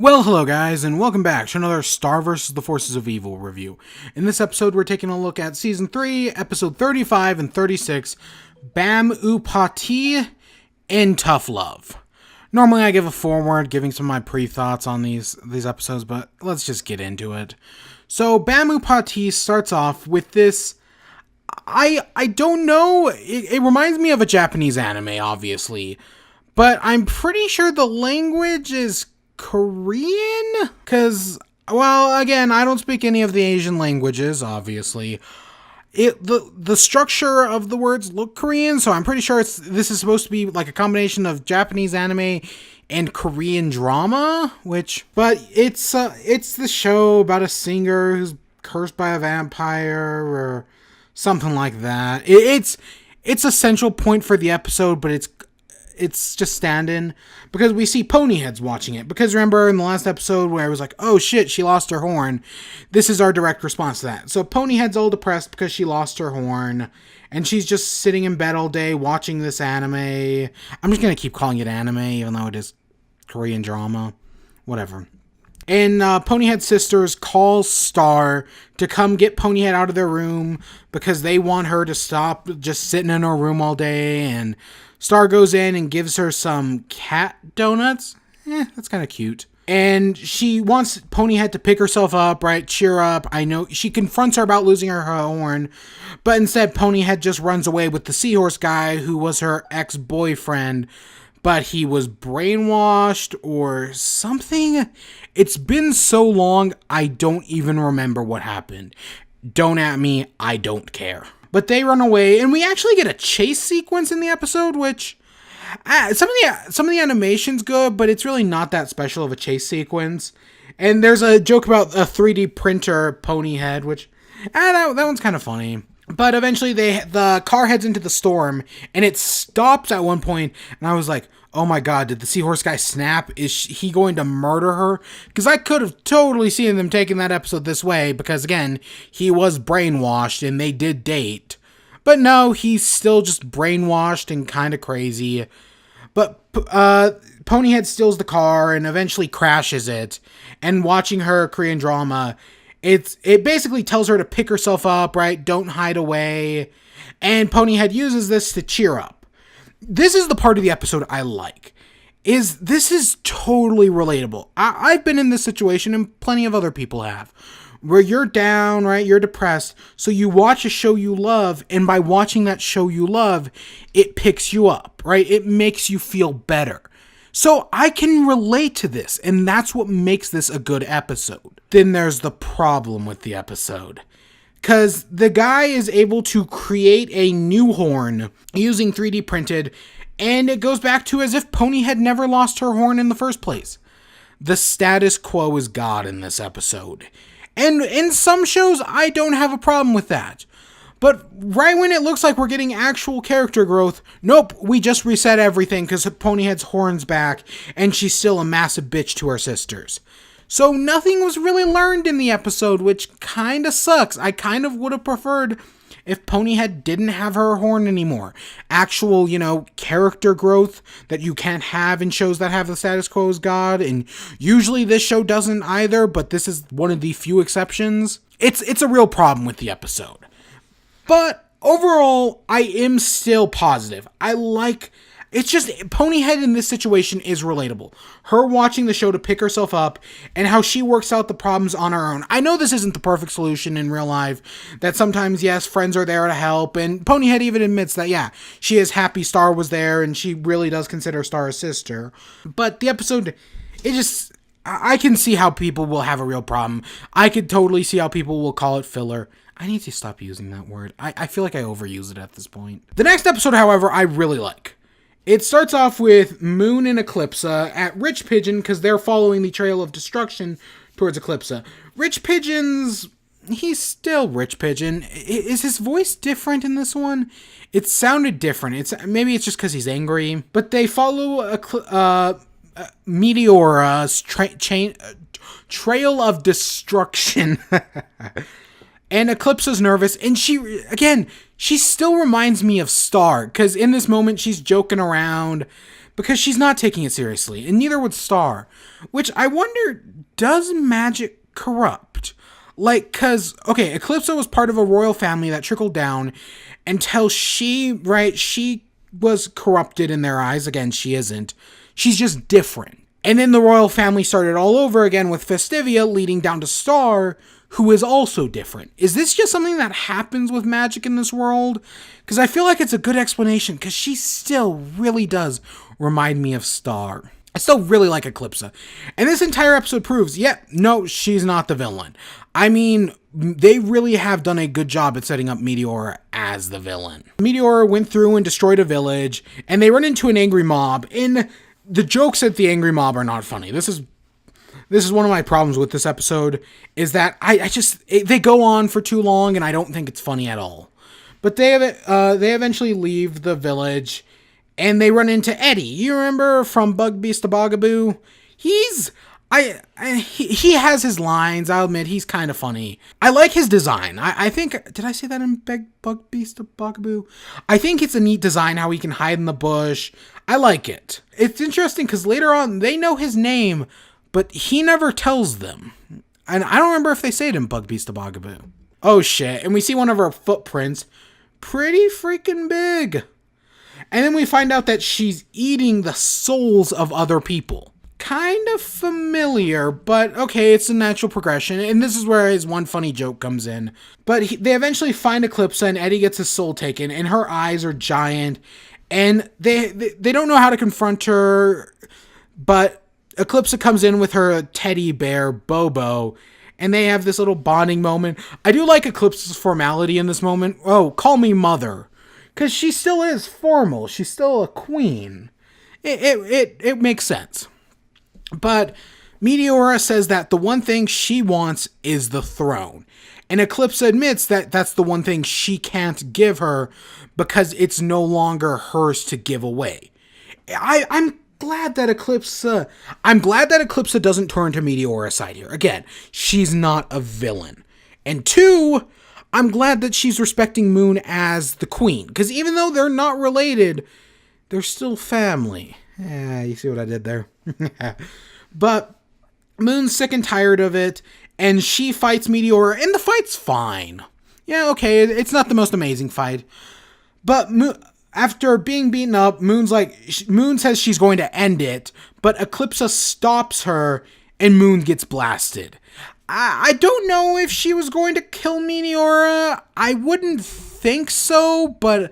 Well, hello guys, and welcome back to another Star vs. the Forces of Evil review. In this episode, we're taking a look at Season 3, Episode 35 and 36, Bam Pati and Tough Love. Normally I give a foreword, giving some of my pre-thoughts on these episodes, but let's just get into it. So, Bam Pati starts off with this, I don't know, it reminds me of a Japanese anime, obviously, but I'm pretty sure the language is Korean? Because, well, again, I don't speak any of the Asian languages, obviously. The structure of the words look Korean, so I'm pretty sure this is supposed to be like a combination of Japanese anime and Korean drama, but it's the show about a singer who's cursed by a vampire or something like that. It's a central point for the episode, but it's just stand-in because we see Ponyheads watching it. Because remember in the last episode where I was like, oh shit, she lost her horn. This is our direct response to that. So Ponyhead's all depressed because she lost her horn. And she's just sitting in bed all day watching this anime. I'm just going to keep calling it anime even though it is Korean drama. Whatever. And Ponyhead's sisters call Star to come get Ponyhead out of their room because they want her to stop just sitting in her room all day. And Star goes in and gives her some cat donuts. That's kind of cute. And she wants Ponyhead to pick herself up, right? Cheer up. I know she confronts her about losing her horn, but instead Ponyhead just runs away with the seahorse guy who was her ex-boyfriend, but he was brainwashed or something. It's been so long, I don't even remember what happened. Don't at me, I don't care. But they run away, and we actually get a chase sequence in the episode, which some of the animation's good, but it's really not that special of a chase sequence. And there's a joke about a 3D printer Ponyhead, which that one's kind of funny. But eventually the car heads into the storm, and it stops at one point, and I was like, oh my god, did the seahorse guy snap? Is he going to murder her? Because I could have totally seen them taking that episode this way, because again, he was brainwashed, and they did date. But no, he's still just brainwashed and kind of crazy. But Ponyhead steals the car, and eventually crashes it, and watching her Korean drama, it basically tells her to pick herself up, right? Don't hide away. And Ponyhead uses this to cheer up. This is the part of the episode I like. This is totally relatable. I've been in this situation, and plenty of other people have, where you're down, right? You're depressed. So you watch a show you love, and by watching that show you love, it picks you up, right? It makes you feel better. So I can relate to this, and that's what makes this a good episode. Then there's the problem with the episode. Because the guy is able to create a new horn using 3D printed, and it goes back to as if Pony had never lost her horn in the first place. The status quo is God in this episode. And in some shows, I don't have a problem with that. But right when it looks like we're getting actual character growth, nope, we just reset everything because Ponyhead's horn's back, and she's still a massive bitch to her sisters. So nothing was really learned in the episode, which kind of sucks. I kind of would have preferred if Ponyhead didn't have her horn anymore. Actual, character growth that you can't have in shows that have the status quo as God, and usually this show doesn't either, but this is one of the few exceptions. It's a real problem with the episode. But overall, I am still positive. It's just, Ponyhead in this situation is relatable. Her watching the show to pick herself up, and how she works out the problems on her own. I know this isn't the perfect solution in real life, that sometimes, yes, friends are there to help, and Ponyhead even admits that, yeah, she is happy Star was there, and she really does consider Star a sister. But the episode, I can see how people will have a real problem. I could totally see how people will call it filler. I need to stop using that word. I feel like I overuse it at this point. The next episode, however, I really like. It starts off with Moon and Eclipsa at Rich Pigeon because they're following the trail of destruction towards Eclipsa. Rich Pigeon's... he's still Rich Pigeon. Is his voice different in this one? It sounded different. Maybe it's just because he's angry. But they follow Meteora's trail of destruction. And Eclipsa's nervous, and she still reminds me of Star, because in this moment she's joking around, because she's not taking it seriously, and neither would Star. Which I wonder, does magic corrupt? Like, cause, okay, Eclipsa was part of a royal family that trickled down until she was corrupted in their eyes. Again, she isn't. She's just different. And then the royal family started all over again with Festivia leading down to Star, who is also different. Is this just something that happens with magic in this world? Because I feel like it's a good explanation, because she still really does remind me of Star. I still really like Eclipsa. And this entire episode proves, no, she's not the villain. I mean, they really have done a good job at setting up Meteora as the villain. Meteora went through and destroyed a village, and they run into an angry mob, and the jokes at the angry mob are not funny. This is one of my problems with this episode, is that they go on for too long, and I don't think it's funny at all. But they eventually leave the village, and they run into Eddie. You remember from Bug Beast to Bugaboo? He has his lines. I'll admit, he's kind of funny. I like his design. I think, did I say that in Bug Beast to Bugaboo? I think it's a neat design, how he can hide in the bush. I like it. It's interesting because later on, they know his name, but he never tells them. And I don't remember if they say it in Bug Beast to Bugaboo. Oh shit, and we see one of her footprints. Pretty freaking big. And then we find out that she's eating the souls of other people. Kind of familiar, but okay, it's a natural progression. And this is where his one funny joke comes in. But they eventually find Eclipsa, and Eddie gets his soul taken, and her eyes are giant. And they don't know how to confront her, but Eclipsa comes in with her teddy bear, Bobo, and they have this little bonding moment. I do like Eclipsa's formality in this moment. Oh, call me mother. Because she still is formal. She's still a queen. It makes sense. But Meteora says that the one thing she wants is the throne. And Eclipsa admits that that's the one thing she can't give her because it's no longer hers to give away. I'm glad that Eclipsa doesn't turn to Meteora's side here. Again, she's not a villain. And two, I'm glad that she's respecting Moon as the queen. Because even though they're not related, they're still family. You see what I did there? But Moon's sick and tired of it, and she fights Meteora, and the fight's fine. Yeah, okay, it's not the most amazing fight. But after being beaten up, Moon says she's going to end it, but Eclipsa stops her, and Moon gets blasted. I don't know if she was going to kill Meteora. I wouldn't think so, but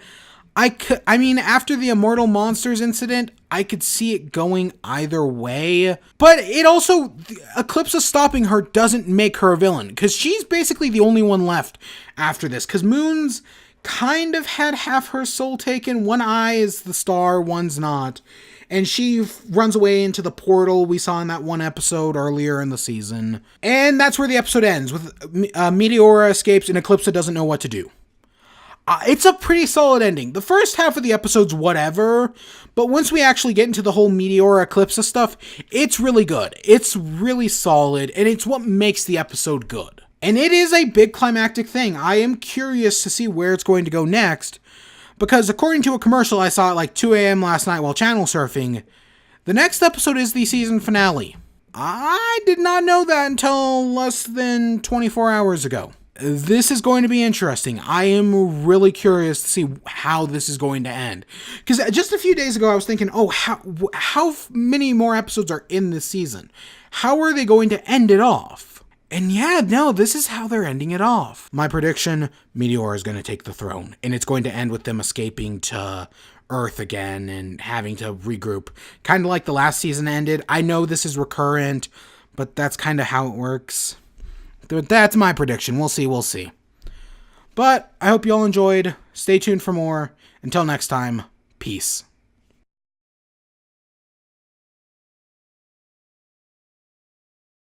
I mean, after the Immortal Monsters incident, I could see it going either way. But it also, Eclipsa stopping her doesn't make her a villain, because she's basically the only one left after this, because Moon's kind of had half her soul taken. One eye is the star, one's not. And she runs away into the portal we saw in that one episode earlier in the season. And that's where the episode ends, with Meteora escapes and Eclipsa doesn't know what to do. It's a pretty solid ending. The first half of the episode's whatever, but once we actually get into the whole Meteora Eclipsa stuff, it's really good. It's really solid, and it's what makes the episode good. And it is a big climactic thing. I am curious to see where it's going to go next, because according to a commercial I saw at like 2 a.m. last night while channel surfing, the next episode is the season finale. I did not know that until less than 24 hours ago. This is going to be interesting. I am really curious to see how this is going to end. Because just a few days ago I was thinking, how many more episodes are in this season? How are they going to end it off? And yeah, no, this is how they're ending it off. My prediction, Meteora is going to take the throne. And it's going to end with them escaping to Earth again and having to regroup. Kind of like the last season ended. I know this is recurrent, but that's kind of how it works. That's my prediction. We'll see. But I hope you all enjoyed. Stay tuned for more. Until next time, peace.